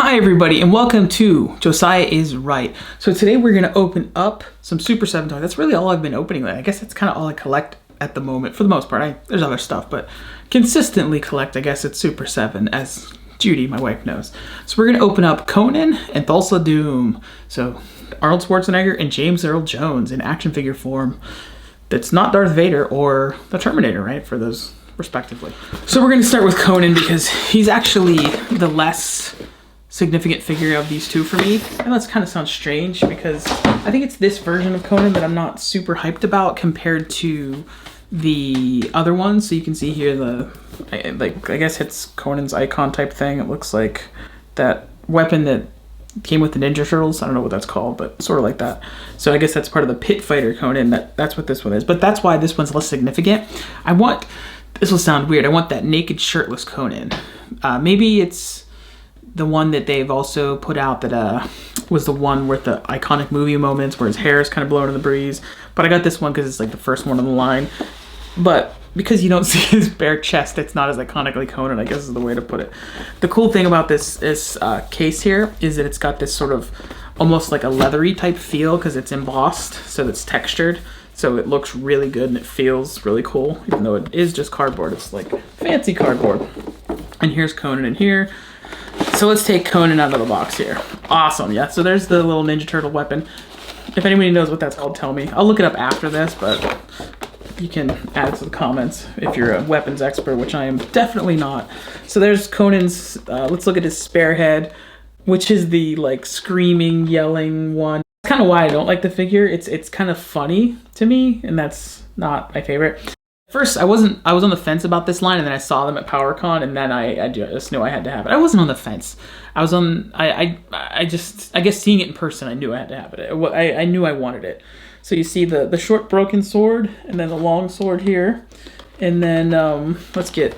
Hi everybody and welcome to Josiah is Right. So today we're going to open up some Super 7 toys. That's really all I've been opening. I guess that's kind of all I collect at the moment for the most part. There's other stuff, but consistently collect, I guess it's Super 7, as Judy, my wife, knows. So we're going to open up Conan and Thulsa Doom. So Arnold Schwarzenegger and James Earl Jones in action figure form. That's not Darth Vader or the Terminator, right? For those respectively. So we're going to start with Conan because he's actually the less significant figure of these two for me. And that kind of sounds strange because I think it's this version of Conan that I'm not super hyped about compared to the other ones. So you can see here I guess it's Conan's icon type thing. It looks like that weapon that came with the Ninja Turtles. I don't know what that's called, but sort of like that. So I guess that's part of the Pit Fighter Conan. That's what this one is. But that's why this one's less significant. This will sound weird, I want that naked shirtless Conan. Maybe it's the one that they've also put out that was the one with the iconic movie moments where his hair is kind of blowing in the breeze. But I got this one because it's like the first one on the line. But because you don't see his bare chest, it's not as iconically Conan, I guess is the way to put it. The cool thing about this case here is that it's got this sort of almost like a leathery type feel because it's embossed, so it's textured. So it looks really good and it feels really cool, even though it is just cardboard. It's like fancy cardboard. And here's Conan in here. So let's take Conan out of the box here. Awesome, yeah. So there's the little Ninja Turtle weapon. If anybody knows what that's called, tell me. I'll look it up after this, but you can add it to the comments if you're a weapons expert, which I am definitely not. So there's Conan's, let's look at his spare head, which is the like screaming, yelling one. That's kind of why I don't like the figure. It's kind of funny to me, and that's not my favorite. First, I was on the fence about this line, and then I saw them at PowerCon, and then I just knew I had to have it. I wasn't on the fence. I guess seeing it in person, I knew I had to have it. I knew I wanted it. So you see the short broken sword, and then the long sword here. And then, let's get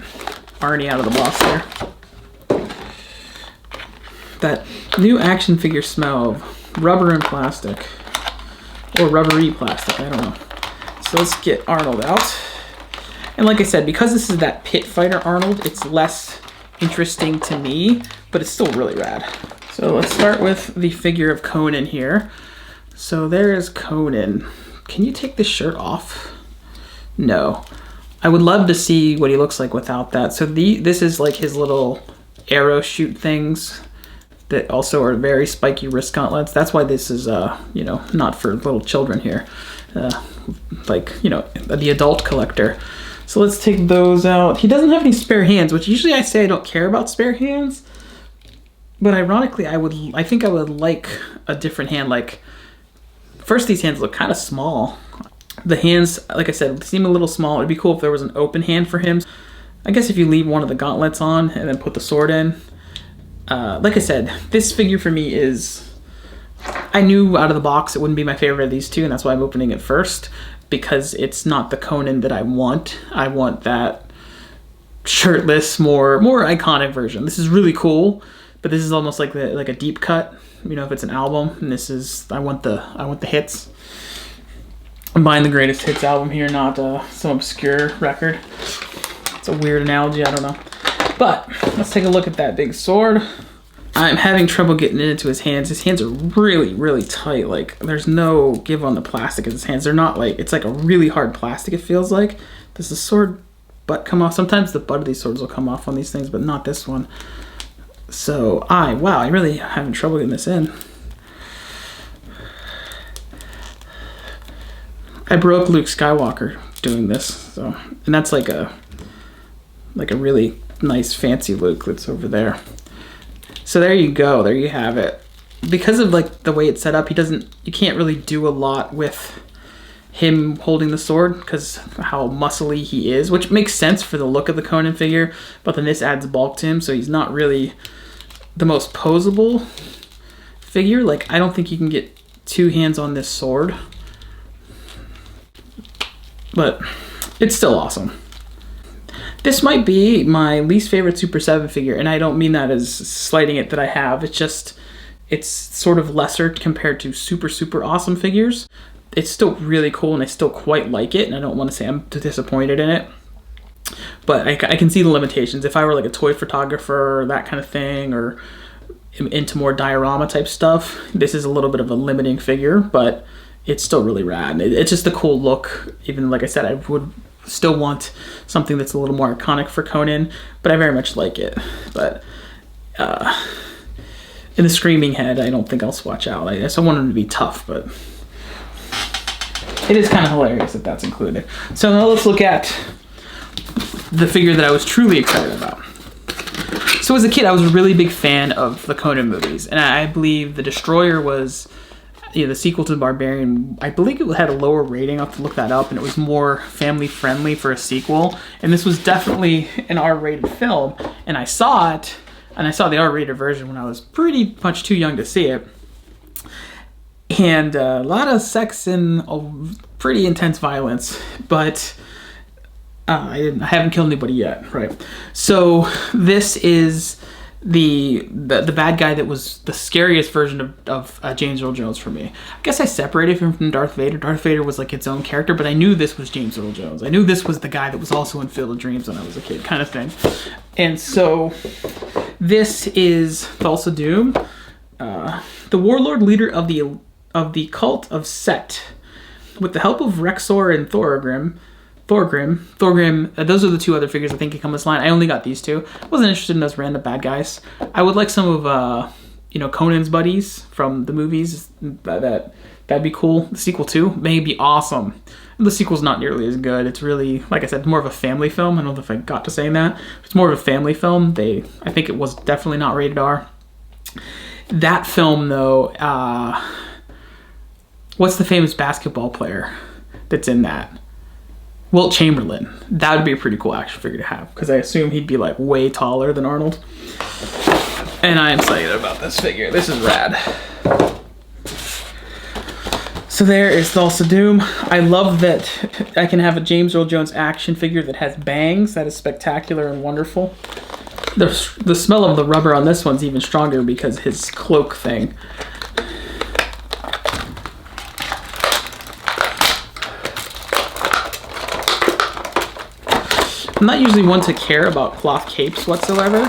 Arnie out of the box here. That new action figure smell of rubber and plastic. Or rubbery plastic, I don't know. So let's get Arnold out. And like I said, because this is that Pit Fighter Arnold, it's less interesting to me, but it's still really rad. So let's start with the figure of Conan here. So there is Conan. Can you take this shirt off? No. I would love to see what he looks like without that. So this is like his little arrow shoot things that also are very spiky wrist gauntlets. That's why this is, not for little children here. The adult collector. So let's take those out. He doesn't have any spare hands, which usually I say I don't care about spare hands. But ironically, I think I would like a different hand. Like, first these hands look kind of small. The hands, like I said, seem a little small. It'd be cool if there was an open hand for him. I guess if you leave one of the gauntlets on and then put the sword in. Like I said, this figure for me is, I knew out of the box it wouldn't be my favorite of these two, and that's why I'm opening it first. Because it's not the Conan that I want. I want that shirtless, more iconic version. This is really cool, but this is almost like a deep cut. If it's an album, and this is I want the hits. I'm buying the greatest hits album here, not some obscure record. It's a weird analogy, I don't know. But let's take a look at that big sword. I'm having trouble getting it into his hands. His hands are really, really tight. Like, there's no give on the plastic of his hands. They're not like, it's like a really hard plastic, it feels like. Does the sword butt come off? Sometimes the butt of these swords will come off on these things, but not this one. So, wow, I really having trouble getting this in. I broke Luke Skywalker doing this, so, and that's like a really nice fancy Luke that's over there. So there you go, there you have it. Because of like the way it's set up, you can't really do a lot with him holding the sword because how muscly he is, which makes sense for the look of the Conan figure, but then this adds bulk to him, so he's not really the most posable figure. Like, I don't think you can get two hands on this sword, but it's still awesome. This might be my least favorite Super 7 figure, and I don't mean that as slighting it that I have. It's sort of lesser compared to super, super awesome figures. It's still really cool, and I still quite like it, and I don't want to say I'm disappointed in it. But I can see the limitations. If I were like a toy photographer or that kind of thing, or into more diorama type stuff, this is a little bit of a limiting figure, but it's still really rad. It's just a cool look. Even like I said, I would still want something that's a little more iconic for Conan, but I very much like it. But in the Screaming Head, I don't think I'll swatch out. I just want him to be tough, but it is kind of hilarious that that's included. So now let's look at the figure that I was truly excited about. So as a kid, I was a really big fan of the Conan movies, and I believe The Destroyer was, the sequel to The Barbarian. I believe it had a lower rating. I'll have to look that up, and it was more family friendly for a sequel. And this was definitely an R-rated film, and I saw it, and I saw the R-rated version when I was pretty much too young to see it. And a lot of sex and pretty intense violence, but I haven't killed anybody yet, right? So this is the bad guy that was the scariest version of James Earl Jones for me. I guess I separated him from Darth Vader. Darth Vader was like its own character, but I knew this was James Earl Jones. I knew this was the guy that was also in Field of Dreams when I was a kid, kind of thing. And so this is Thulsa Doom, the warlord leader of the cult of Set. With the help of Rexor and Thorgrim, those are the two other figures I think can come this line. I only got these two. I wasn't interested in those random bad guys. I would like some of Conan's buddies from the movies. That'd be cool. The sequel too may be awesome. The sequel's not nearly as good. It's really, like I said, more of a family film. I don't know if I got to saying that. It's more of a family film. I think it was definitely not rated R. That film though, what's the famous basketball player that's in that? Wilt Chamberlain. That would be a pretty cool action figure to have, because I assume he'd be like way taller than Arnold. And I am excited about this figure. This is rad. So there is Thulsa Doom. I love that I can have a James Earl Jones action figure that has bangs. That is spectacular and wonderful. The smell of the rubber on this one's even stronger because his cloak thing. I'm not usually one to care about cloth capes whatsoever,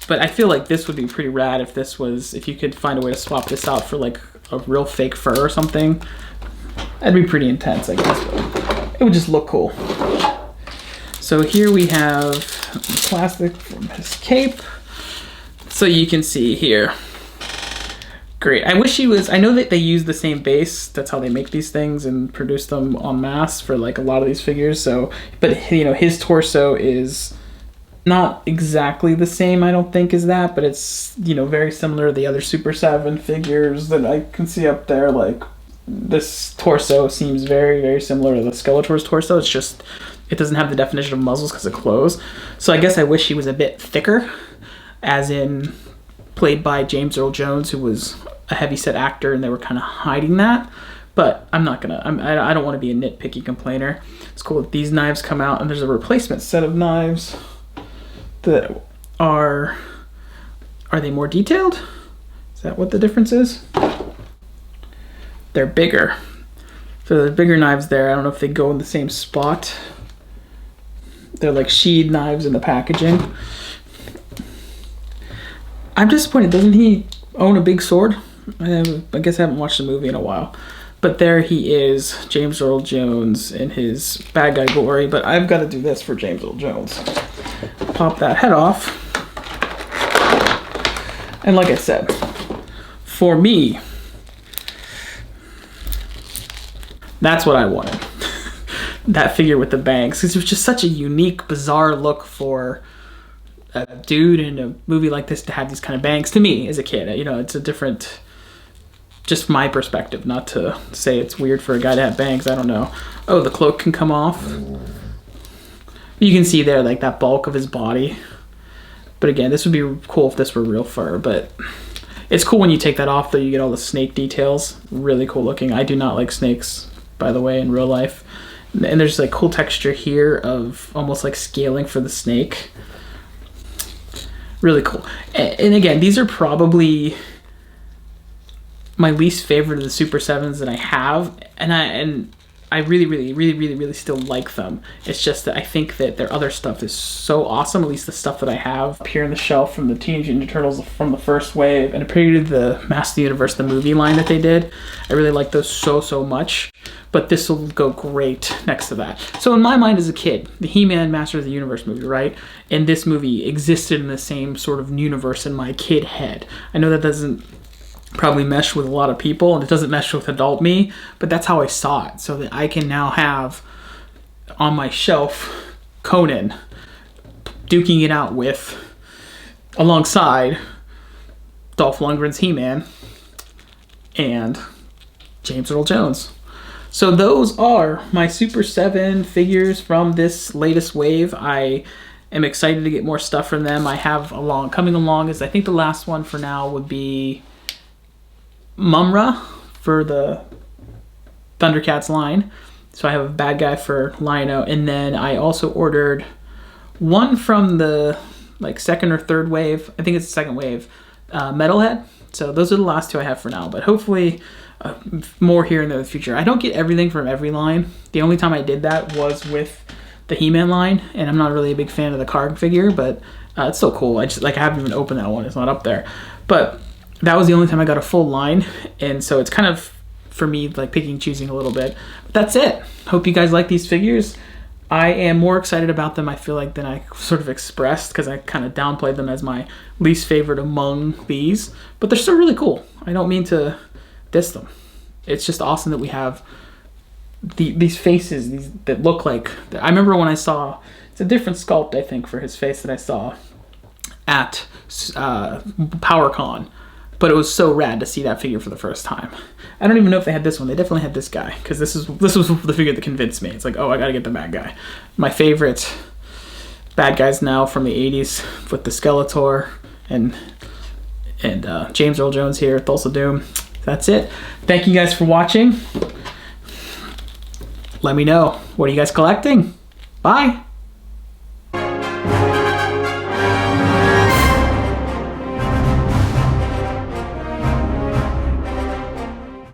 but I feel like this would be pretty rad if you could find a way to swap this out for like a real fake fur or something. That'd be pretty intense, I guess, but it would just look cool. So here we have plastic from his cape. So you can see here. Great. I wish I know that they use the same base. That's how they make these things and produce them en masse for like a lot of these figures. But his torso is not exactly the same, I don't think, as that, but it's, very similar to the other Super 7 figures that I can see up there. Like, this torso seems very, very similar to the Skeletor's torso. It's just, it doesn't have the definition of muzzles because of clothes. So I guess I wish he was a bit thicker, as in played by James Earl Jones, who was a heavyset actor, and they were kind of hiding that. But I'm not gonna. I don't want to be a nitpicky complainer. It's cool that these knives come out, and there's a replacement set of knives that are they more detailed? Is that what the difference is? They're bigger. So there's bigger knives there. I don't know if they go in the same spot. They're like sheathed knives in the packaging. I'm disappointed. Doesn't he own a big sword? I guess I haven't watched the movie in a while. But there he is, James Earl Jones in his bad guy glory. But I've got to do this for James Earl Jones. Pop that head off. And like I said, for me, that's what I wanted. That figure with the bangs. Because it was just such a unique, bizarre look for a dude in a movie like this to have these kind of bangs. To me, as a kid, it's a different, just my perspective, not to say it's weird for a guy to have bangs. I don't know. Oh, the cloak can come off. You can see there, like, that bulk of his body. But again, this would be cool if this were real fur, but it's cool when you take that off, though. You get all the snake details. Really cool looking. I do not like snakes, by the way, in real life. And there's like cool texture here of almost like scaling for the snake. Really cool. And again, these are probably my least favorite of the Super 7s that I have. And I really still like them. It's just that I think that their other stuff is so awesome, at least the stuff that I have up here on the shelf from the Teenage Mutant Ninja Turtles from the first wave, and particularly the Master of the Universe, the movie line that they did. I really like those so much, but this will go great next to that. So in my mind as a kid, the He-Man Master of the Universe movie, right? And this movie existed in the same sort of universe in my kid head. I know that doesn't probably mesh with a lot of people, and it doesn't mesh with adult me, but that's how I saw it. So that I can now have on my shelf Conan duking it out with, alongside Dolph Lundgren's He-Man and James Earl Jones. So those are my Super 7 figures from this latest wave. I am excited to get more stuff from them. I have coming along is, I think the last one for now would be Mumra for the Thundercats line. So I have a bad guy for Lion-O, and then I also ordered one from the second or third wave. I think it's the second wave, Metalhead. So those are the last two I have for now, but hopefully more here in the future. I don't get everything from every line. The only time I did that was with the He-Man line, and I'm not really a big fan of the card figure, but it's still cool. I haven't even opened that one. It's not up there, but that was the only time I got a full line, and so it's kind of, for me, picking and choosing a little bit. But that's it. Hope you guys like these figures. I am more excited about them, I feel like, than I sort of expressed, because I kind of downplayed them as my least favorite among these. But they're still really cool. I don't mean to diss them. It's just awesome that we have these faces that look like... I remember when I saw... It's a different sculpt, I think, for his face that I saw at PowerCon. But it was so rad to see that figure for the first time. I don't even know if they had this one. They definitely had this guy, because this was the figure that convinced me. It's like, oh, I gotta get the bad guy. My favorite bad guys now from the 80s with the Skeletor and James Earl Jones here, Thulsa Doom. That's it. Thank you guys for watching. Let me know. What are you guys collecting? Bye.